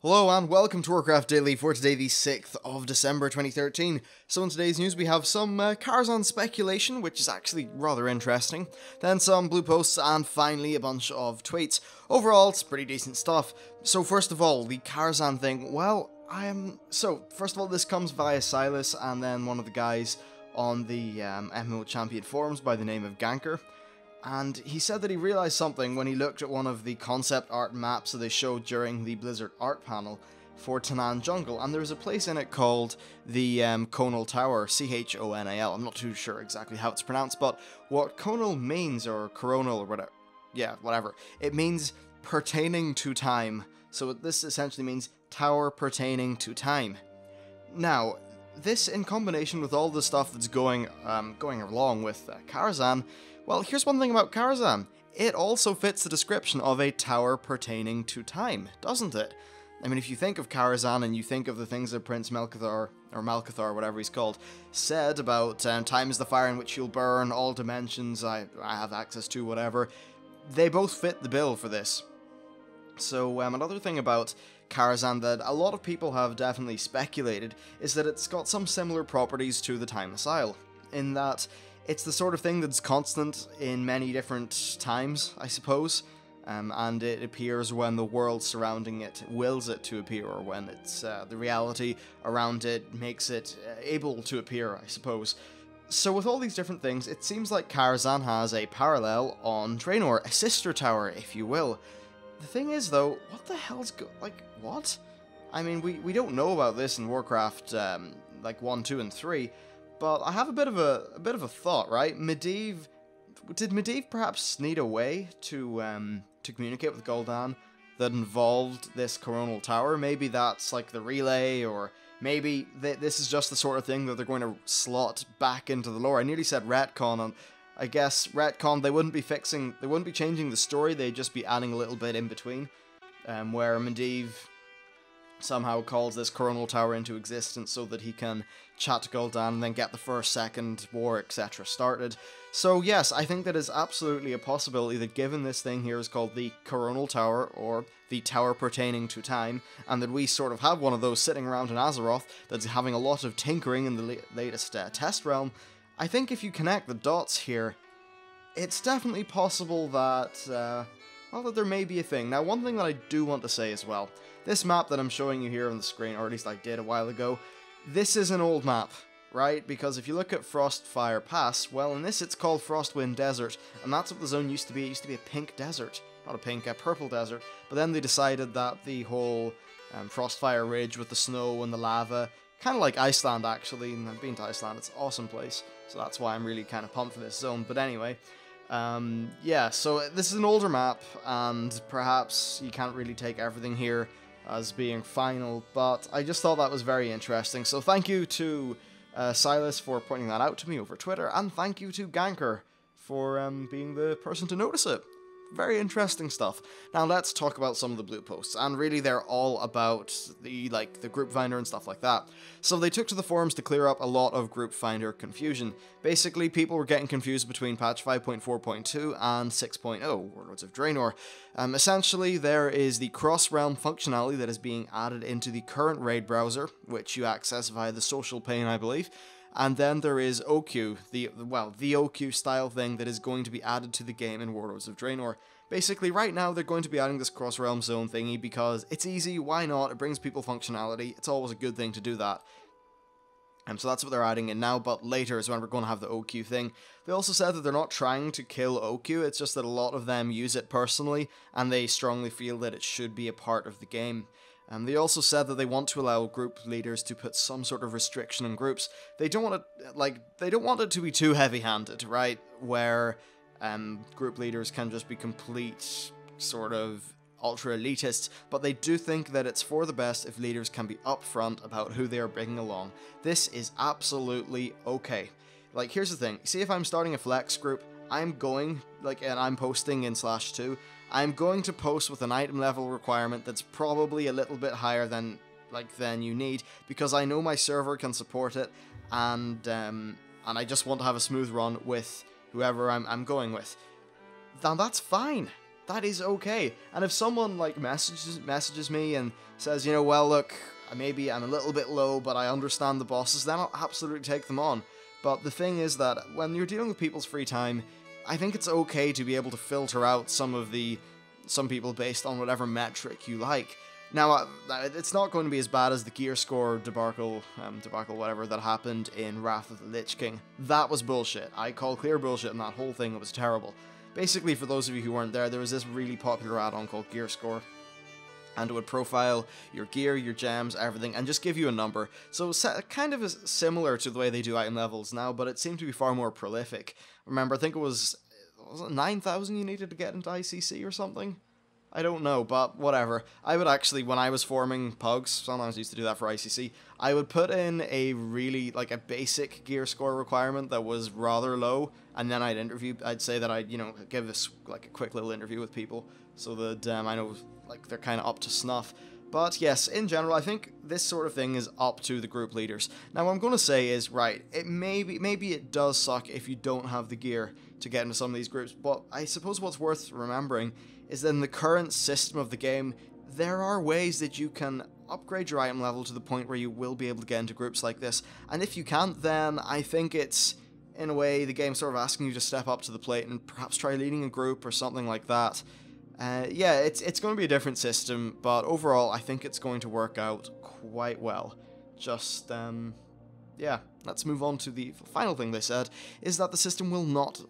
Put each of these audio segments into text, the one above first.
Hello and welcome to Warcraft Daily for today, the 6th of December 2013. So in today's news we have some Karazhan speculation, which is actually rather interesting, then some blue posts, and finally a bunch of tweets. Overall, it's pretty decent stuff. So first of all, the Karazhan thing, well, first of all, this comes via Silas and then one of the guys on the MMO Champion forums by the name of Ganker. And he said that he realized something when he looked at one of the concept art maps that they showed during the Blizzard art panel for Tanaan Jungle, and there's a place in it called the Chronal Tower, Chonal. I'm not too sure exactly how it's pronounced, but what Chronal means, or Coronal, or whatever, whatever, it means pertaining to time. So this essentially means tower pertaining to time. Now, this in combination with all the stuff that's going along with Karazhan. Well, here's one thing about Karazhan. It also fits the description of a tower pertaining to time, doesn't it? I mean, if you think of Karazhan and you think of the things that Prince Melcathar, or Malcathar, whatever he's called, said about time is the fire in which you'll burn, all dimensions I have access to, whatever, they both fit the bill for this. So another thing about Karazhan that a lot of people have definitely speculated is that it's got some similar properties to the Timeless Isle, in that it's the sort of thing that's constant in many different times, I suppose, and it appears when the world surrounding it wills it to appear, or when it's the reality around it makes it able to appear, I suppose. So with all these different things, it seems like Karazhan has a parallel on Draenor, a sister tower, if you will. The thing is, though, what the hell's what? I mean, we don't know about this in Warcraft, 1, 2, and 3, but I have a bit of a thought, right? Did Medivh perhaps need a way to communicate with Gul'dan that involved this coronal tower? Maybe that's like the relay, or maybe this is just the sort of thing that they're going to slot back into the lore. I nearly said retcon, and I guess retcon, they wouldn't be changing the story, they'd just be adding a little bit in between, where Medivh somehow calls this coronal tower into existence so that he can chat to Gul'dan and then get the first, second war, etc. started. So yes, I think that is absolutely a possibility that given this thing here is called the coronal tower, or the tower pertaining to time, and that we sort of have one of those sitting around in Azeroth that's having a lot of tinkering in the latest test realm, I think if you connect the dots here, it's definitely possible that, that there may be a thing. Now, one thing that I do want to say as well, this map that I'm showing you here on the screen, or at least I did a while ago, this is an old map, right? Because if you look at Frostfire Pass, well, in this it's called Frostwind Desert, and that's what the zone used to be. It used to be a pink desert. Not a pink, a purple desert. But then they decided that the whole Frostfire Ridge with the snow and the lava, kind of like Iceland, actually, and I've been to Iceland, it's an awesome place, so that's why I'm really kind of pumped for this zone. But anyway, yeah, so this is an older map, and perhaps you can't really take everything here as being final, but I just thought that was very interesting. So thank you to Silas for pointing that out to me over Twitter, and thank you to Ganker for being the person to notice it. Very interesting stuff. Now let's talk about some of the blue posts, and really they're all about the group finder and stuff like that. So they took to the forums to clear up a lot of group finder confusion. Basically, people were getting confused between patch 5.4.2 and 6.0, Warlords of Draenor. Essentially, there is the cross-realm functionality that is being added into the current raid browser, which you access via the social pane, I believe. And then there is OQ, the OQ style thing that is going to be added to the game in Warlords of Draenor. Basically, right now they're going to be adding this cross-realm zone thingy because it's easy, why not? It brings people functionality, it's always a good thing to do that. So that's what they're adding in now, but later is when we're going to have the OQ thing. They also said that they're not trying to kill OQ, it's just that a lot of them use it personally, and they strongly feel that it should be a part of the game. They also said that they want to allow group leaders to put some sort of restriction in groups. They don't want it to be too heavy-handed, right? Where group leaders can just be complete sort of ultra-elitists, but they do think that it's for the best if leaders can be upfront about who they are bringing along. This is absolutely okay. Like, here's the thing. See, if I'm starting a flex group, I'm going, and I'm posting in /2, I'm going to post with an item level requirement that's probably a little bit higher than you need, because I know my server can support it, and I just want to have a smooth run with whoever I'm going with. Now that's fine. that is okay. And if someone like messages me and says, you know, well, look, maybe I'm a little bit low, but I understand the bosses, then I'll absolutely take them on. But the thing is that when you're dealing with people's free time, I think it's okay to be able to filter out some people based on whatever metric you like. Now, it's not going to be as bad as the gear score debacle, whatever, that happened in Wrath of the Lich King. That was bullshit. I call clear bullshit, and that whole thing, it was terrible. Basically, for those of you who weren't there was this really popular add-on called Gear Score, and it would profile your gear, your gems, everything, and just give you a number. So kind of similar to the way they do item levels now, but it seemed to be far more prolific. Remember, I think it was it 9,000 you needed to get into ICC or something? I don't know, but whatever. I would actually, when I was forming pugs, sometimes I used to do that for ICC, I would put in a really, like, a basic gear score requirement that was rather low, and then I'd say that I'd, you know, give this, like, a quick little interview with people, so that I know, like, they're kind of up to snuff. But yes, in general, I think this sort of thing is up to the group leaders. Now, what I'm going to say is, right, maybe it does suck if you don't have the gear to get into some of these groups, but I suppose what's worth remembering is that in the current system of the game, there are ways that you can upgrade your item level to the point where you will be able to get into groups like this. And if you can't, then I think it's, in a way, the game sort of asking you to step up to the plate and perhaps try leading a group or something like that. Yeah, it's going to be a different system, but overall, I think it's going to work out quite well. Just, yeah, let's move on to the final thing they said, is that the system will not,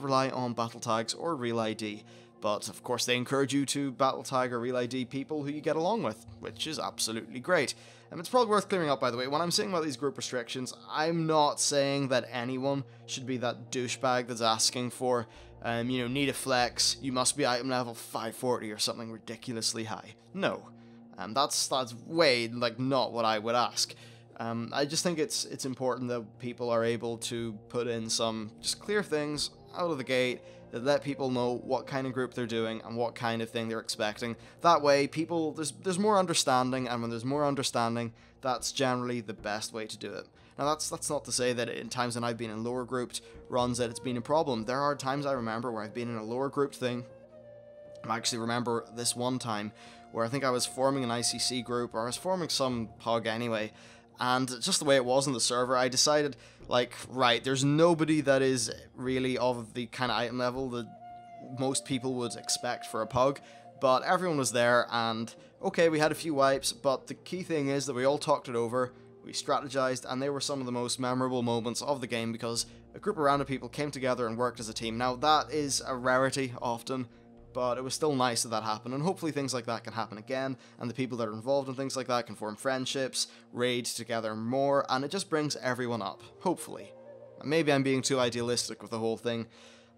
rely on battle tags or real ID. But, of course, they encourage you to battle tag or real ID people who you get along with, which is absolutely great. And it's probably worth clearing up, by the way, when I'm saying about these group restrictions, I'm not saying that anyone should be that douchebag that's asking for, you know, need a flex, you must be item level 540 or something ridiculously high. No. That's way, like, not what I would ask. I just think it's important that people are able to put in some just clear things out of the gate that let people know what kind of group they're doing and what kind of thing they're expecting. That way, there's more understanding, and when there's more understanding, that's generally the best way to do it. Now, that's not to say that in times when I've been in lower grouped runs that it's been a problem. There are times I remember where I've been in a lower grouped thing. I actually remember this one time where I think I was forming an ICC group, or I was forming some pug anyway, and just the way it was on the server, I decided, like, right, there's nobody that is really of the kind of item level that most people would expect for a pug, but everyone was there, and okay, we had a few wipes, but the key thing is that we all talked it over, we strategized, and they were some of the most memorable moments of the game because a group of random people came together and worked as a team. Now, that is a rarity often, but it was still nice that happened, and hopefully things like that can happen again, and the people that are involved in things like that can form friendships, raid together more, and it just brings everyone up, hopefully. Maybe I'm being too idealistic with the whole thing.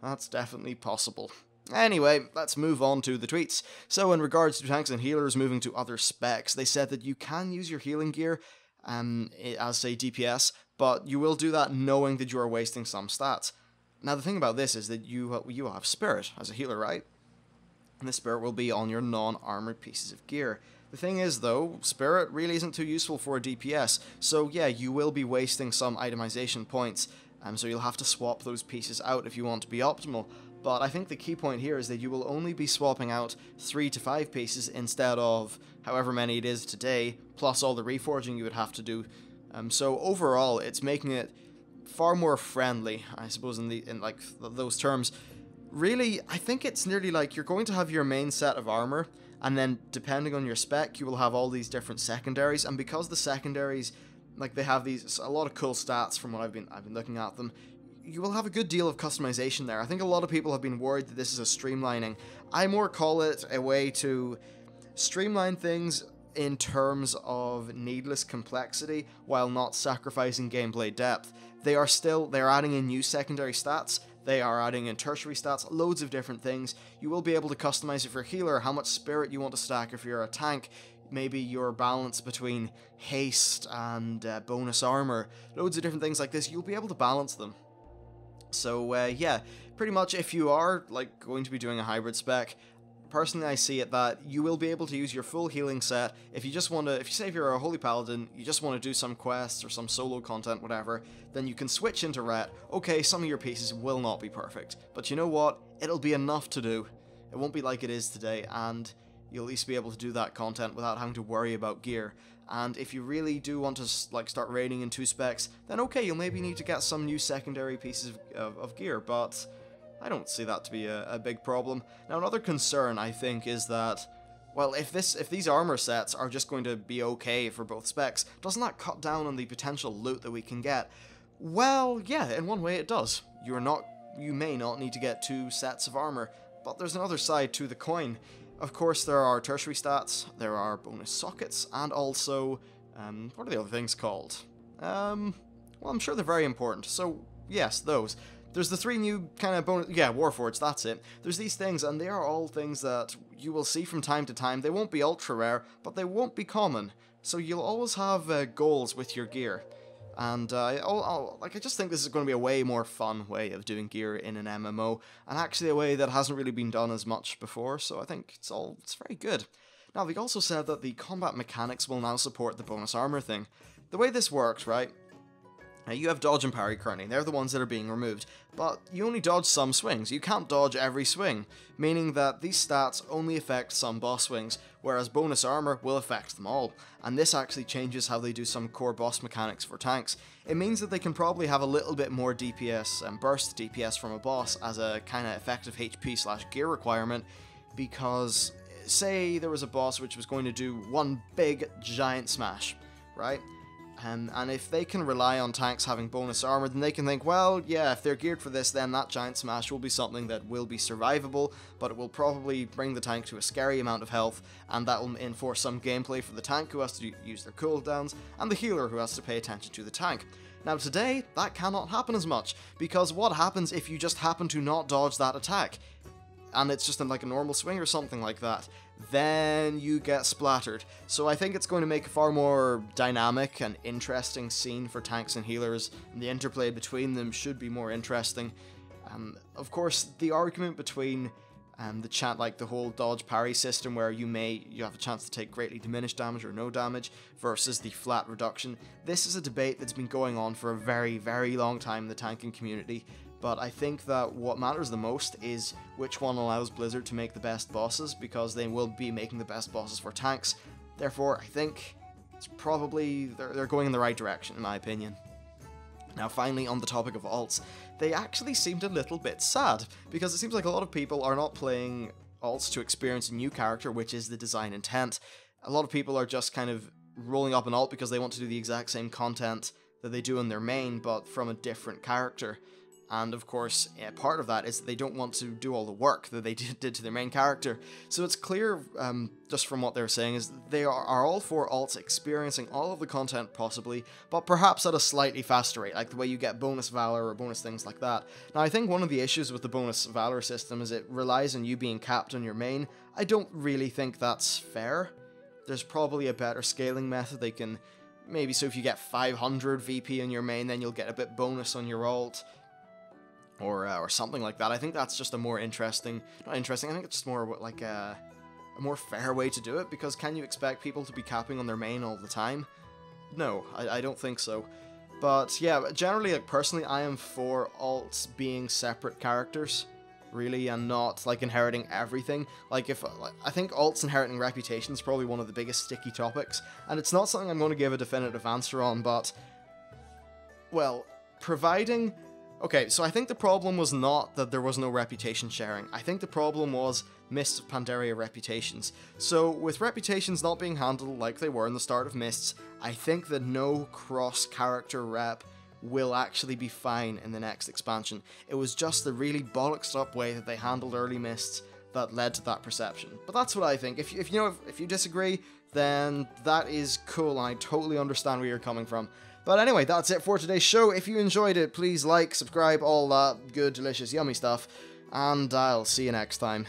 That's definitely possible. Anyway, let's move on to the tweets. So in regards to tanks and healers moving to other specs, they said that you can use your healing gear as, say, DPS, but you will do that knowing that you are wasting some stats. Now, the thing about this is that you will have Spirit as a healer, right? And the Spirit will be on your non-armored pieces of gear. The thing is, though, Spirit really isn't too useful for a DPS, so yeah, you will be wasting some itemization points, so you'll have to swap those pieces out if you want to be optimal. But I think the key point here is that you will only be swapping out 3 to 5 pieces instead of however many it is today, plus all the reforging you would have to do. So overall, it's making it far more friendly, I suppose, in like those terms. Really, I think it's nearly like you're going to have your main set of armor, and then depending on your spec, you will have all these different secondaries, and because the secondaries, like, they have a lot of cool stats from what I've been looking at them, you will have a good deal of customization there. I think a lot of people have been worried that this is a streamlining. I more call it a way to streamline things in terms of needless complexity while not sacrificing gameplay depth. They're adding in new secondary stats, they are adding in tertiary stats, loads of different things. You will be able to customize if you're a healer, how much spirit you want to stack if you're a tank, maybe your balance between haste and bonus armor, loads of different things like this. You'll be able to balance them. So yeah, pretty much if you are like going to be doing a hybrid spec, personally I see it that you will be able to use your full healing set. If you say if you're a holy paladin, you just want to do some quests or some solo content, whatever, then you can switch into ret. Okay, some of your pieces will not be perfect, but you know what? it'll be enough to do. It won't be like it is today, and you'll at least be able to do that content without having to worry about gear. And if you really do want to like start raiding in 2 specs, then okay, you'll maybe need to get some new secondary pieces of gear, but I don't see that to be a big problem. Now, another concern, I think, is that, well, if these armor sets are just going to be okay for both specs, doesn't that cut down on the potential loot that we can get? Well, yeah, in one way it does. You may not need to get 2 sets of armor, but there's another side to the coin. Of course, there are tertiary stats, there are bonus sockets, and also, what are the other things called? Well, I'm sure they're very important, so yes, those. There's the 3 new kind of bonus, yeah, Warforged, that's it. There's these things, and they are all things that you will see from time to time. They won't be ultra rare, but they won't be common, so you'll always have goals with your gear. And I just think this is going to be a way more fun way of doing gear in an MMO, and actually a way that hasn't really been done as much before, so I think it's very good. Now, they also said that the combat mechanics will now support the bonus armor thing. The way this works, right? Now, you have dodge and parry currently, they're the ones that are being removed, but you only dodge some swings. You can't dodge every swing, meaning that these stats only affect some boss swings, whereas bonus armor will affect them all, and this actually changes how they do some core boss mechanics for tanks. It means that they can probably have a little bit more DPS and burst DPS from a boss as a kind of effective HP/gear requirement, because say there was a boss which was going to do one big giant smash, right? And if they can rely on tanks having bonus armor, then they can think, well, yeah, if they're geared for this, then that giant smash will be something that will be survivable, but it will probably bring the tank to a scary amount of health, and that will enforce some gameplay for the tank who has to use their cooldowns, and the healer who has to pay attention to the tank. Now today, that cannot happen as much, because what happens if you just happen to not dodge that attack? And it's just in like a normal swing or something like that, then you get splattered. So I think it's going to make a far more dynamic and interesting scene for tanks and healers, and the interplay between them should be more interesting. Of course, the argument between the whole dodge parry system where you have a chance to take greatly diminished damage or no damage versus the flat reduction, this is a debate that's been going on for a very, very long time in the tanking community. But I think that what matters the most is which one allows Blizzard to make the best bosses, because they will be making the best bosses for tanks. Therefore, I think it's probably they're going in the right direction, in my opinion. Now, finally, on the topic of alts, they actually seemed a little bit sad, because it seems like a lot of people are not playing alts to experience a new character, which is the design intent. A lot of people are just kind of rolling up an alt because they want to do the exact same content that they do in their main, but from a different character. And of course, part of that is that they don't want to do all the work that they did to their main character. So it's clear, just from what they're saying, is they are all for alts experiencing all of the content possibly, but perhaps at a slightly faster rate, like the way you get bonus valor or bonus things like that. Now, I think one of the issues with the bonus valor system is it relies on you being capped on your main. I don't really think that's fair. There's probably a better scaling method they can, maybe so if you get 500 VP on your main, then you'll get a bit bonus on your alt. Or something like that. I think that's just a more interesting, not interesting, I think it's just more like a more fair way to do it, because can you expect people to be capping on their main all the time? No, I don't think so. But yeah, generally, like personally, I am for alts being separate characters, really, and not like inheriting everything. I think alts inheriting reputation is probably one of the biggest sticky topics, and it's not something I'm going to give a definitive answer on, but, well, providing... Okay, so I think the problem was not that there was no reputation sharing. I think the problem was Mists of Pandaria reputations. So, with reputations not being handled like they were in the start of Mists, I think that no cross-character rep will actually be fine in the next expansion. It was just the really bollocksed up way that they handled early Mists that led to that perception. But that's what I think. If you disagree, then that is cool, and I totally understand where you're coming from. But anyway, that's it for today's show. If you enjoyed it, please like, subscribe, all that good, delicious, yummy stuff, and I'll see you next time.